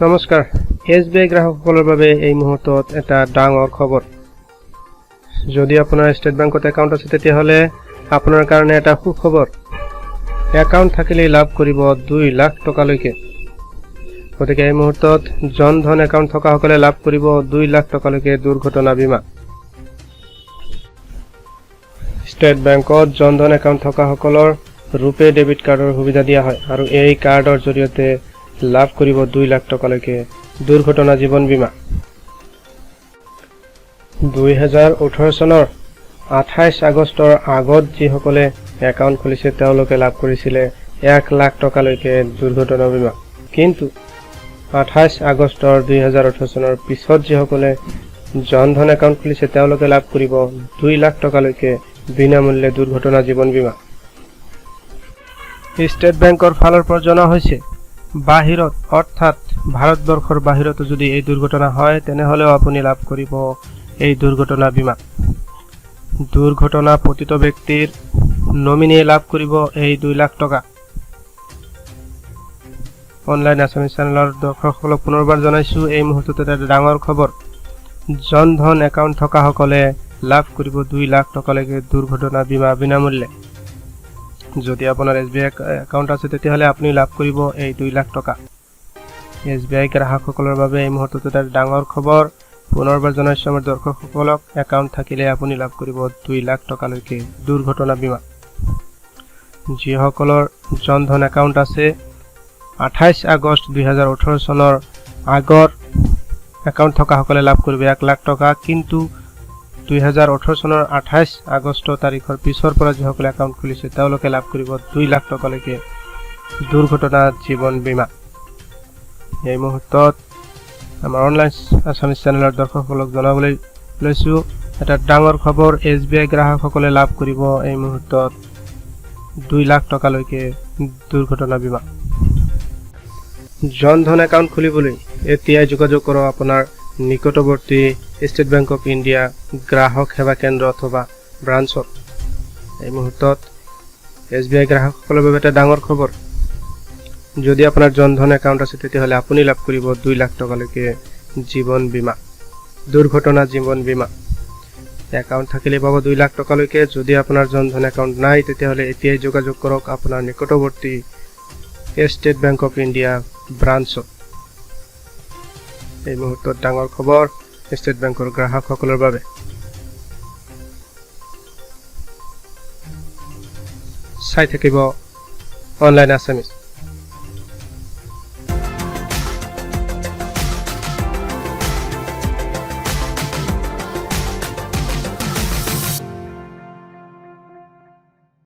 নমস্কাৰ SBI গ্ৰাহকসকলৰ বাবে এই মুহূৰ্তত এটা ডাঙৰ খবৰ যদি আপোনাৰ ষ্টেট বেংকত একাউণ্ট আছে তেতিয়াহলে আপোনাৰ কাৰণে এটা সুখবৰ একাউণ্ট থাকিলে লাভ কৰিব 2 লাখ টকালৈকে গতিকে এই মুহূৰ্তত জন ধন একাউণ্ট থকাসকলে লাভ কৰিব 2 লাখ টকালৈকে দুৰ্ঘটনা বীমা ষ্টেট বেংকত জন ধন একাউণ্ট থকাসকলৰ ৰূপে ডেবিট কাৰ্ডৰ সুবিধা দিয়া হয় আৰু এই কাৰ্ডৰ জৰিয়তে লাভ কৰিব 2 লাখ টকালৈকে দুৰ্ঘটনা জীৱন বীমা 2018 চনৰ 28 আগষ্টৰ আগত যিসকলে একাউণ্ট খুলিছে তেওঁলোকে লাভ কৰিছিল 1 লাখ টকালৈকে দুৰ্ঘটনা বীমা কিন্তু 28 আগষ্টৰ 2018 চনৰ পিছত যিসকলে জনধন একাউণ্ট খুলিছে তেওঁলোকে লাভ কৰিব 2 লাখ টকালৈকে বিনামূল্যে দুৰ্ঘটনা জীৱন বীমা ষ্টেট বেংকৰ ফালৰ পৰা জনা হৈছে বাহিৰত অৰ্থাৎ ভাৰতবৰ্ষৰ বাহিৰত যদি এই দুৰ্ঘটনা হয় তেনেহলে আপুনি লাভ কৰিব এই দুৰ্ঘটনা বীমা দুৰ্ঘটনা পতিত ব্যক্তিৰ নমিনি লাভ কৰিব এই 2 লাখ টকা অনলাইন আসামিজ চ্যানেলৰ দৰ্শকসকলক পুনৰবাৰ জনাইছো এই মুহূৰ্তত এটা ডাঙৰ খবৰ জনধন একাউণ্ট থকা সকলে লাভ কৰিব 2 লাখ টকালৈকে দুৰ্ঘটনা বীমা বিনামূল্যে যদি আপোনাৰ SBI একাউণ্ট আছে তেতিয়াহলে আপুনি লাভ কৰিব এই 2 লাখ টকা SBI গ্ৰাহকসকলৰ বাবে এই মুহূৰ্তত এটা ডাঙৰ খবৰ পুনৰবাৰ জনাইছো আমাৰ দৰ্শকসকলক একাউণ্ট থাকিলে আপুনি লাভ কৰিব 2 লাখ টকালৈকে দুৰ্ঘটনা বীমা যিসকলৰ জনধন একাউণ্ট আছে 28 আগষ্ট 2018 চনৰ আগৰ একাউণ্ট থকা সকলে লাভ কৰিব 1 লাখ টকা কিন্তু 2018 চনৰ 28 আগষ্ট তাৰিখৰ পিছৰ পৰা যিসকলে একাউণ্ট খুলিছে তেওঁলোকে লাভ কৰিব 2 লাখ টকালৈকে দুৰ্ঘটনা জীৱন বীমা এই মুহূৰ্তত আমাৰ অনলাইন আসামিজ চ্যানেলৰ দৰ্শকসকলক জনাবলৈ লৈছো এটা ডাঙৰ খবৰ SBI গ্ৰাহকসকলে লাভ কৰিব এই মুহূৰ্তত 2 লাখ টকালৈকে দুৰ্ঘটনা বীমা জনধন একাউণ্ট খুলিবলৈ এতিয়া যোগাযোগ কৰক আপোনাৰ নিকটৱৰ্তী ষ্টেট বেংক অফ ইণ্ডিয়া গ্ৰাহক সেৱা কেন্দ্ৰ অথবা ব্ৰাঞ্চত এই মুহূৰ্তত SBI গ্ৰাহকসকলৰ বাবে এটা ডাঙৰ খবৰ যদি আপোনাৰ জনধন একাউণ্ট আছে তেতিয়াহলে আপুনি লাভ কৰিব 2 লাখ টকালৈকে জীৱন বীমা দুৰ্ঘটনা জীৱন বীমা একাউণ্ট থাকিলে পাব 2 লাখ টকালৈকে যদি আপোনাৰ জনধন একাউণ্ট নাই তেতিয়াহলে এতিয়াই যোগাযোগ কৰক আপোনাৰ নিকটৱৰ্তী ষ্টেট বেংক অফ ইণ্ডিয়া ব্ৰাঞ্চত এই মুহূৰ্তত ডাঙৰ খবৰ ষ্টেট বেংকৰ গ্ৰাহকসকলৰ বাবে চাই থাকিব অনলাইন আসামিজ